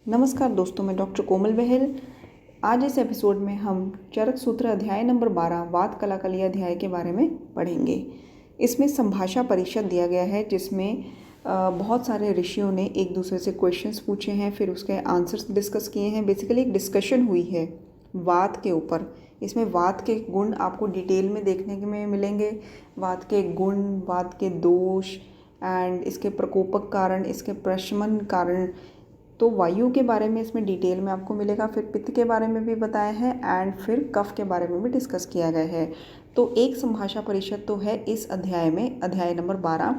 नमस्कार दोस्तों, मैं डॉक्टर कोमल बहल। आज इस एपिसोड में हम चरक सूत्र अध्याय नंबर 12 वात कलाकली अध्याय के बारे में पढ़ेंगे। इसमें संभाषा परिषद दिया गया है, जिसमें बहुत सारे ऋषियों ने एक दूसरे से क्वेश्चंस पूछे हैं, फिर उसके आंसर्स डिस्कस किए हैं। बेसिकली एक डिस्कशन हुई है वात के ऊपर। इसमें वात के गुण आपको डिटेल में देखने में मिलेंगे। वात के गुण, वात के दोष एंड इसके प्रकोपक कारण, इसके प्रशमन कारण, तो वायु के बारे में इसमें डिटेल में आपको मिलेगा। फिर पित्त के बारे में भी बताया है एंड फिर कफ के बारे में भी डिस्कस किया गया है। तो एक संभाषा परिषद तो है इस अध्याय में, अध्याय नंबर 12।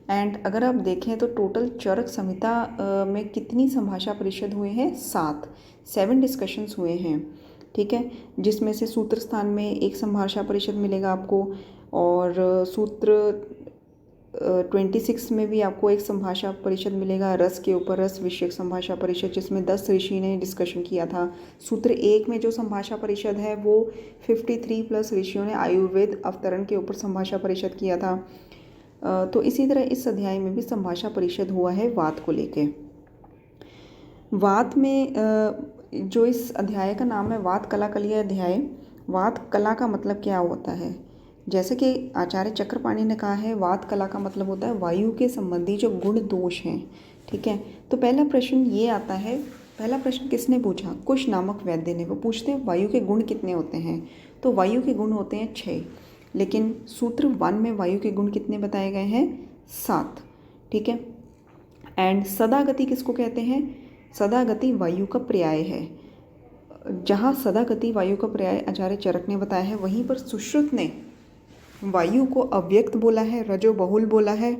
एंड अगर आप देखें तो टोटल चरक संहिता में कितनी संभाषा परिषद हुए हैं? 7 डिस्कशंस हुए हैं, ठीक है। जिसमें से सूत्र स्थान में एक संभाषा परिषद मिलेगा आपको, और सूत्र 26 में भी आपको एक संभाषा परिषद मिलेगा रस के ऊपर, रस विषयक संभाषा परिषद, जिसमें 10 ऋषि ने डिस्कशन किया था। सूत्र 1 में जो संभाषा परिषद है वो 53 प्लस ऋषियों ने आयुर्वेद अवतरण के ऊपर संभाषा परिषद किया था। तो इसी तरह इस अध्याय में भी संभाषा परिषद हुआ है वात को लेके। वात में जो इस अध्याय का नाम है वात कलाकली अध्याय। वात कला का मतलब क्या होता है? जैसे कि आचार्य चक्रपाणी ने कहा है, वात कला का मतलब होता है वायु के संबंधी जो गुण दोष हैं, ठीक है। तो पहला प्रश्न ये आता है, पहला प्रश्न किसने पूछा? कुश नामक वैद्य ने। वो पूछते हैं वायु के गुण कितने होते हैं? तो वायु के गुण होते हैं 6, लेकिन सूत्र 1 में वायु के गुण कितने बताए गए हैं? 7, ठीक है। एंड सदागति किसको कहते हैं? सदागति वायु का पर्याय है। जहाँ सदागति वायु का पर्याय आचार्य चरक ने बताया है, वहीं पर सुश्रुत ने वायु को अव्यक्त बोला है, रजो बहुल बोला है,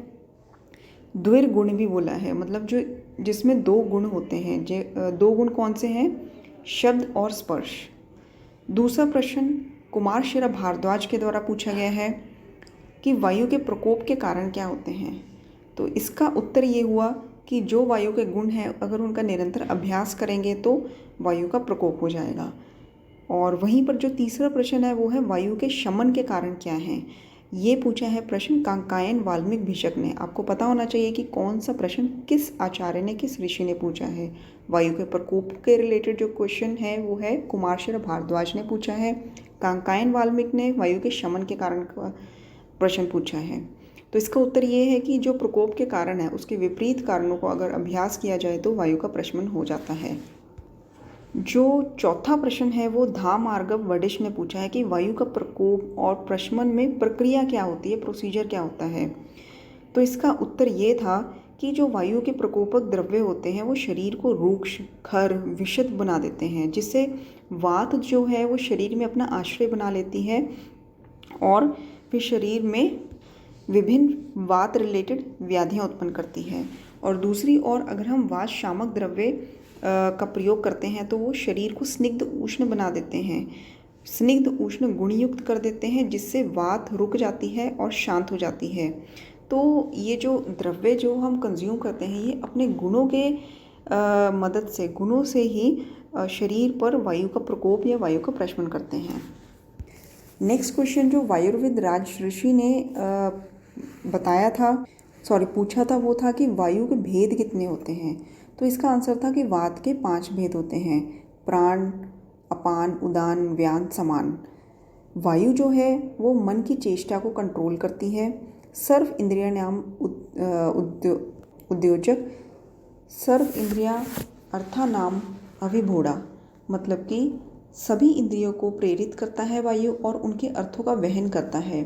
द्विर्गुण भी बोला है। मतलब जो जिसमें 2 गुण होते हैं। 2 गुण कौन से हैं? शब्द और स्पर्श। दूसरा प्रश्न कुमार शिरा भारद्वाज के द्वारा पूछा गया है कि वायु के प्रकोप के कारण क्या होते हैं। तो इसका उत्तर ये हुआ कि जो वायु के गुण हैं, अगर उनका निरंतर अभ्यास करेंगे तो वायु का प्रकोप हो जाएगा। और वहीं पर जो तीसरा प्रश्न है वो है वायु के शमन के कारण क्या हैं। ये पूछा है प्रश्न कांकायन वाल्मीकि भिषक ने। आपको पता होना चाहिए कि कौन सा प्रश्न किस आचार्य ने, किस ऋषि ने पूछा है। वायु के प्रकोप के रिलेटेड जो क्वेश्चन है वो है कुमारशिर भारद्वाज ने पूछा है। कांकायन वाल्मीकि ने वायु के शमन के कारण का प्रश्न पूछा है। तो इसका उत्तर ये है कि जो प्रकोप के कारण है उसके विपरीत कारणों को अगर अभ्यास किया जाए तो वायु का प्रशमन हो जाता है। जो चौथा प्रश्न है वो धाम आर्गव वडिश ने पूछा है कि वायु का प्रकोप और प्रशमन में प्रक्रिया क्या होती है, प्रोसीजर क्या होता है। तो इसका उत्तर ये था कि जो वायु के प्रकोपक द्रव्य होते हैं वो शरीर को रूक्ष, खर, विषद बना देते हैं, जिससे वात जो है वो शरीर में अपना आश्रय बना लेती है और फिर शरीर में विभिन्न वात रिलेटेड व्याधियाँ उत्पन्न करती है। और दूसरी ओर अगर हम वात शामक द्रव्य का प्रयोग करते हैं तो वो शरीर को स्निग्ध उष्ण बना देते हैं, स्निग्ध उष्ण गुणयुक्त कर देते हैं, जिससे वात रुक जाती है और शांत हो जाती है। तो ये जो द्रव्य जो हम कंज्यूम करते हैं ये अपने गुणों के मदद से, गुणों से ही शरीर पर वायु का प्रकोप या वायु का प्रशमन करते हैं। नेक्स्ट क्वेश्चन जो वायुर्वेद राज ऋषि ने पूछा था वो था कि वायु के भेद कितने होते हैं। तो इसका आंसर था कि वात के 5 भेद होते हैं: प्राण, अपान, उदान, व्यान, समान। वायु जो है वो मन की चेष्टा को कंट्रोल करती है। सर्व इंद्रिया नाम उद्योजक, सर्व इंद्रिया अर्था नाम अभिभोड़ा। मतलब कि सभी इंद्रियों को प्रेरित करता है वायु और उनके अर्थों का वहन करता है।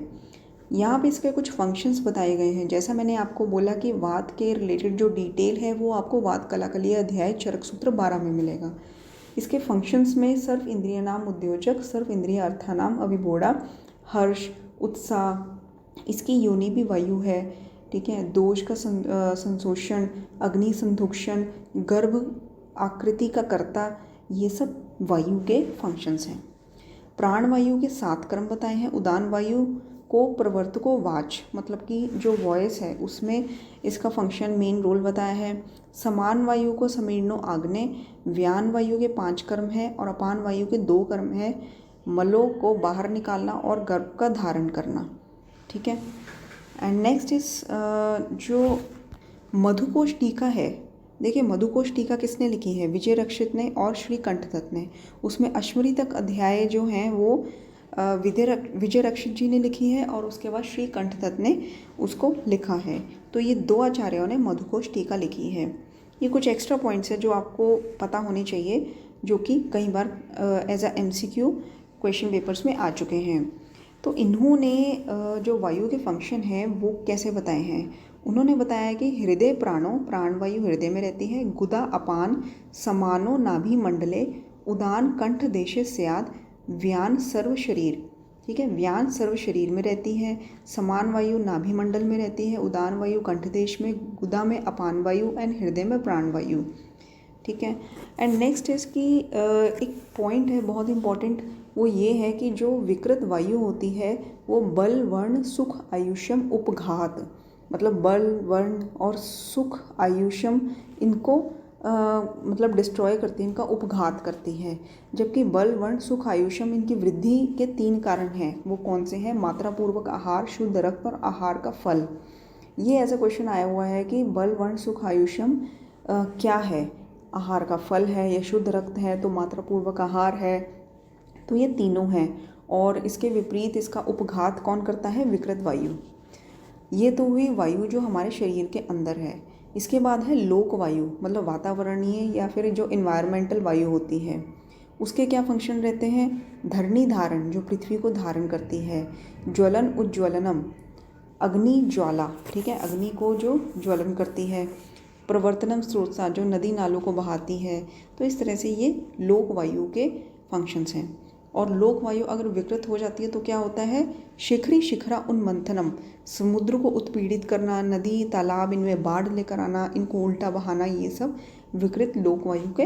यहाँ पे इसके कुछ फंक्शंस बताए गए हैं। जैसा मैंने आपको बोला कि वात के रिलेटेड जो डिटेल है वो आपको वात कलाकली अध्याय चरक सूत्र 12 में मिलेगा। इसके फंक्शंस में सर्व इंद्रिय नाम उद्योजक, सर्व इंद्रिय अर्थानाम अभिभोड़ा, हर्ष, उत्साह, इसकी योनि भी वायु है, ठीक है। दोष का संशोषण, अग्नि संधुक्षण, गर्भ आकृति का कर्ता, ये सब वायु के फंक्शंस हैं। प्राण वायु के 7 कर्म बताए हैं। उदान वायु को प्रवर्तको वाच, मतलब कि जो वॉइस है उसमें इसका फंक्शन, मेन रोल बताया है। समान वायु को समीर्णो आग्नेय, व्यान वायु के 5 कर्म है और अपान वायु के 2 कर्म है: मलों को बाहर निकालना और गर्भ का धारण करना, ठीक है। एंड नेक्स्ट इज जो मधुकोश टीका है देखिए मधुकोश टीका किसने लिखी है, विजय रक्षित ने और श्री कंठदत्त ने। उसमें अश्वरी तक अध्याय जो हैं वो विजय रक्षित जी ने लिखी है और उसके बाद श्री कंठदत्त ने उसको लिखा है। तो ये 2 आचार्यों ने मधुकोश टीका लिखी है। ये कुछ एक्स्ट्रा पॉइंट्स है जो आपको पता होने चाहिए, जो कि कई बार as a MCQ question papers में आ चुके हैं। तो इन्होंने जो वायु के फंक्शन हैं वो कैसे बताए हैं। उन्होंने बताया कि हृदय प्राणवायु हृदय में रहती है, गुदा अपान समानो नाभि मंडले, उदान कंठ देशे स्याद, व्यान सर्व शरीर। ठीक है, व्यान सर्व शरीर में रहती है, समान वायु नाभि मंडल में रहती है, उदान वायु कंठ देश में, गुदा में अपान वायु एंड हृदय में प्राण वायु। ठीक है, एंड नेक्स्ट इज कि एक पॉइंट है बहुत इंपॉर्टेंट, वो ये है कि जो विकृत वायु होती है वो बल वर्ण सुख आयुष्यम उपघात, मतलब बल वर्ण और सुख आयुष्यम इनको मतलब डिस्ट्रॉय करती है, इनका उपघात करती है। जबकि बल वर्ण सुख आयुष्यम इनकी वृद्धि के 3 कारण हैं। वो कौन से हैं, मात्रापूर्वक आहार, शुद्ध रक्त और आहार का फल। ये ऐसा क्वेश्चन आया हुआ है कि बल वर्ण सुख आयुष्यम क्या है, आहार का फल है या शुद्ध रक्त है तो मात्रापूर्वक आहार है, तो ये तीनों हैं। और इसके विपरीत इसका उपघात कौन करता है, विकृत वायु। ये तो हुई वायु जो हमारे शरीर के अंदर है। इसके बाद है लोक वायु, मतलब वातावरणीय या फिर जो इन्वायरमेंटल वायु होती है। उसके क्या फंक्शन रहते हैं, धरणी धारण जो पृथ्वी को धारण करती है, ज्वलन उज्ज्वलनम अग्नि ज्वाला, ठीक है, अग्नि को जो ज्वलन करती है, प्रवर्तनम स्रोतसा जो नदी नालों को बहाती है। तो इस तरह से ये लोक वायु के फंक्शंस हैं। और लोक वायु अगर विकृत हो जाती है तो क्या होता है, शिखरी शिखरा उन्मंथनम, समुद्र को उत्पीड़ित करना, नदी तालाब इनमें बाढ़ लेकर आना, इनको उल्टा बहाना, ये सब विकृत लोक वायु के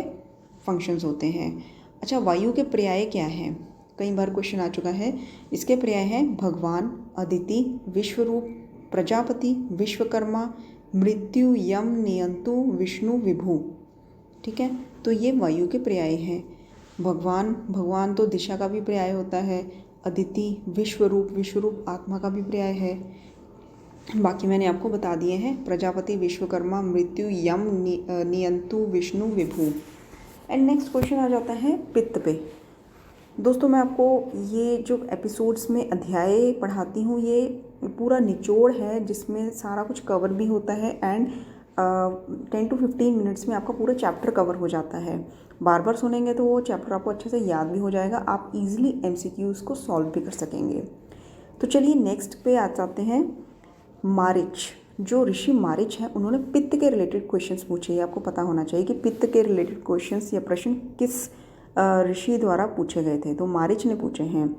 फंक्शंस होते हैं। अच्छा, वायु के पर्याय क्या हैं, कई बार क्वेश्चन आ चुका है। इसके पर्याय हैं भगवान, अदिति, विश्वरूप, प्रजापति, विश्वकर्मा, मृत्यु, यम, नियंतु, विष्णु, विभु। ठीक है, तो ये वायु के पर्याय हैं। भगवान तो दिशा का भी पर्याय होता है, अदिति विश्वरूप आत्मा का भी पर्याय है। बाकी मैंने आपको बता दिए हैं, प्रजापति, विश्वकर्मा, मृत्यु, यम, नियंतु, विष्णु, विभु। एंड नेक्स्ट क्वेश्चन आ जाता है पित्त पे। दोस्तों मैं आपको ये जो एपिसोड्स में अध्याय पढ़ाती हूँ ये पूरा निचोड़ है जिसमें सारा कुछ कवर भी होता है एंड 10 to 15 मिनट्स में आपका पूरा चैप्टर कवर हो जाता है। बार बार सुनेंगे तो वो चैप्टर आपको अच्छे से याद भी हो जाएगा, आप इजीली MCQs को सॉल्व भी कर सकेंगे। तो चलिए नेक्स्ट पे आ जाते हैं। मारिच, जो ऋषि मारिच हैं उन्होंने पित्त के रिलेटेड क्वेश्चंस पूछे। ये आपको पता होना चाहिए कि पित्त के रिलेटेड क्वेश्चंस या प्रश्न किस ऋषि द्वारा पूछे गए थे, तो मारिच ने पूछे हैं।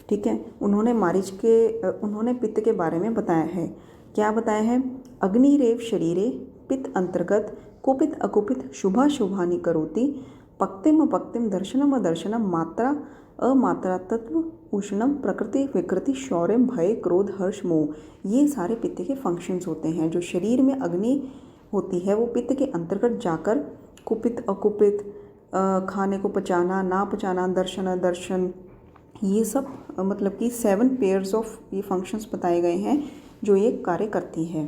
ठीक है, उन्होंने पित्त के बारे में बताया है। क्या बताया है, अग्निरेव शरीरे पित्त अंतर्गत कुपित अकुपित शुभाशुभानि करोति, पक्तिम दर्शनम अदर्शनम, मात्रा अमात्रा तत्व, उष्णम प्रकृति विकृति, शौर्य भय क्रोध हर्ष मोह। ये सारे पित्त के फंक्शंस होते हैं। जो शरीर में अग्नि होती है वो पित्त के अंतर्गत जाकर कुपित अकुपित, खाने को पचाना ना पचाना, दर्शन अदर्शन, ये सब मतलब कि 7 पेयर्स ऑफ ये फंक्शंस बताए गए हैं जो ये कार्य करती है।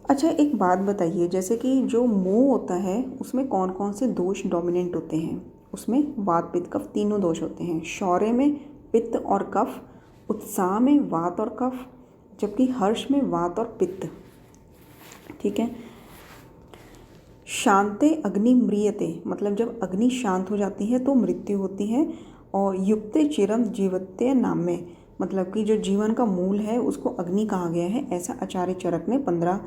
अच्छा एक बात बताइए, जैसे कि जो मोह होता है उसमें कौन कौन से दोष डोमिनेंट होते हैं। उसमें वात पित्त कफ तीनों दोष होते हैं। शौर्य में पित्त और कफ, उत्साह में वात और कफ, जबकि हर्ष में वात और पित्त। ठीक है, शांते अग्नि म्रियते, मतलब जब अग्नि शांत हो जाती है तो मृत्यु होती है। और युक्ते चिरम जीवत्य नाम में, मतलब कि जो जीवन का मूल है उसको अग्नि कहा गया है, ऐसा आचार्य चरक ने 15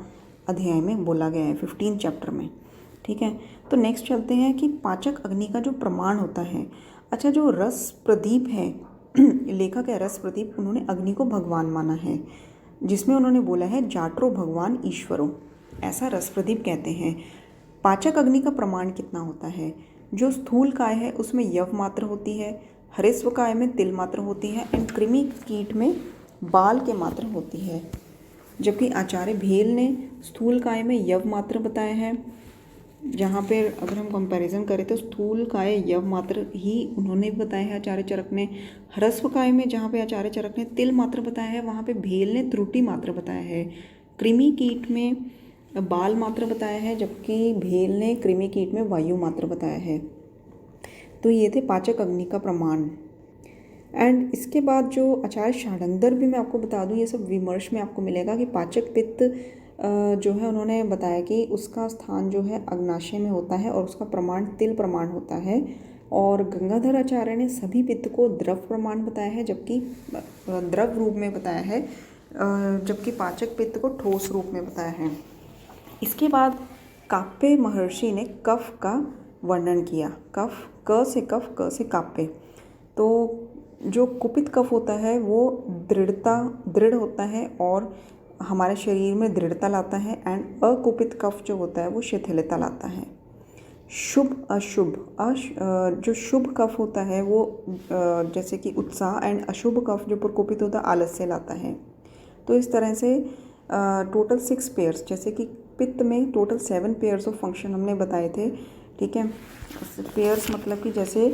अध्याय में बोला गया है, 15 चैप्टर में। ठीक है, तो नेक्स्ट चलते हैं कि पाचक अग्नि का जो प्रमाण होता है। अच्छा, जो रस प्रदीप है लेखक है रस प्रदीप, उन्होंने अग्नि को भगवान माना है, जिसमें उन्होंने बोला है जाटरो भगवान ईश्वरो, ऐसा रस प्रदीप कहते हैं। पाचक अग्नि का प्रमाण कितना होता है, जो स्थूल काय है उसमें यव मात्र होती है, हरिस्व काय में तिल मात्र होती है एंड कृमि कीट में बाल के मात्र होती है। जबकि आचार्य भेल ने स्थूल काय में यव मात्र बताया है। जहाँ पे अगर हम कंपैरिजन करें तो स्थूल काय यव मात्र ही उन्होंने बताया है आचार्य चरक ने। ह्रस्व काय में जहाँ पे आचार्य चरक ने तिल मात्र बताया है वहाँ पे भेल ने त्रुटि मात्र बताया है। कृमि कीट में बाल मात्र बताया है, जबकि भेल ने कृमि कीट में वायु मात्र बताया है। तो ये थे पाचक अग्नि का प्रमाण। एंड इसके बाद जो आचार्य षडांगर भी मैं आपको बता दूं, ये सब विमर्श में आपको मिलेगा कि पाचक पित्त जो है उन्होंने बताया कि उसका स्थान जो है अग्नाशय में होता है और उसका प्रमाण तिल प्रमाण होता है। और गंगाधर आचार्य ने सभी पित्त को द्रव प्रमाण बताया है, जबकि द्रव रूप में बताया है, जबकि पाचक पित्त को ठोस रूप में बताया है। इसके बाद काप्य महर्षि ने कफ का वर्णन किया। कफ, क से कफ, क से काप्य। तो जो कुपित कफ होता है वो दृढ़ होता है और हमारे शरीर में दृढ़ता लाता है। एंड अकुपित कफ जो होता है वो शिथिलता लाता है। शुभ अशुभ, जो शुभ कफ होता है वो जैसे कि उत्साह, एंड अशुभ कफ जो प्रकोपित होता है आलस्य लाता है। तो इस तरह से टोटल 6 पेयर्स, जैसे कि पित्त में टोटल 7 पेयर्स ऑफ फंक्शन हमने बताए थे। ठीक है, पेयर्स मतलब कि जैसे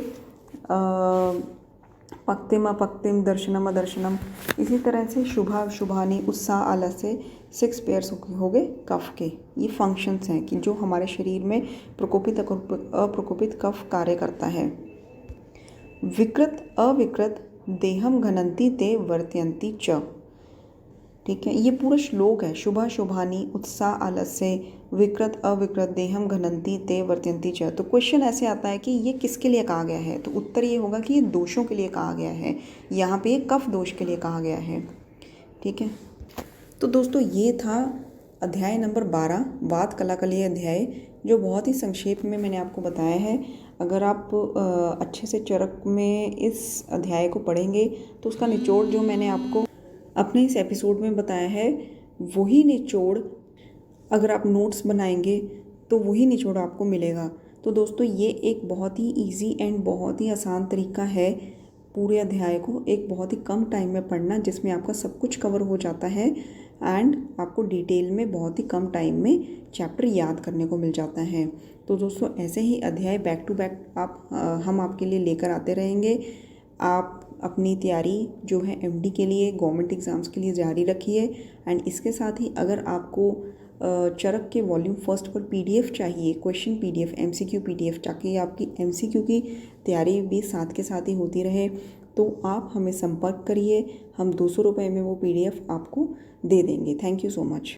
पक्तिम अपक्तिम, दर्शनम अदर्शनम। इसी तरह से शुभा शुभानी, उत्साह आलस्य, 6 पेयर्स हो गए कफ के। ये फंक्शंस हैं कि जो हमारे शरीर में प्रकोपित अप्रकोपित कफ कार्य करता है। विकृत अविकृत देहम घनंती ते वर्तयंती च। ठीक है, ये पूरा श्लोक है। शुभा शुभानी, उत्साह आलस्य, विकृत अविकृत देहम घनंती ते वर्तयंती च। तो क्वेश्चन ऐसे आता है कि ये किसके लिए कहा गया है, तो उत्तर ये होगा कि ये दोषों के लिए कहा गया है। यहाँ पे कफ दोष के लिए कहा गया है। ठीक है, तो दोस्तों ये था अध्याय नंबर 12, वात कलाकलीय अध्याय, जो बहुत ही संक्षेप में मैंने आपको बताया है। अगर आप अच्छे से चरक में इस अध्याय को पढ़ेंगे तो उसका निचोड़ जो मैंने आपको अपने इस एपिसोड में बताया है, वही निचोड़ अगर आप नोट्स बनाएंगे तो वही निचोड़ आपको मिलेगा। तो दोस्तों ये एक बहुत ही इजी एंड बहुत ही आसान तरीका है पूरे अध्याय को एक बहुत ही कम टाइम में पढ़ना, जिसमें आपका सब कुछ कवर हो जाता है एंड आपको डिटेल में बहुत ही कम टाइम में चैप्टर याद करने को मिल जाता है। तो दोस्तों ऐसे ही अध्याय बैक टू बैक हम आपके लिए लेकर आते रहेंगे। आप अपनी तैयारी जो है एमडी के लिए, गवर्नमेंट एग्ज़ाम्स के लिए जारी रखिए। एंड इसके साथ ही अगर आपको चरक के वॉल्यूम फर्स्ट पर पीडीएफ चाहिए, क्वेश्चन पीडीएफ, एमसीक्यू पीडीएफ, ताकि आपकी एमसीक्यू की तैयारी भी साथ के साथ ही होती रहे, तो आप हमें संपर्क करिए। हम 200 रुपये में वो पीडीएफ आपको दे देंगे। Thank you so much.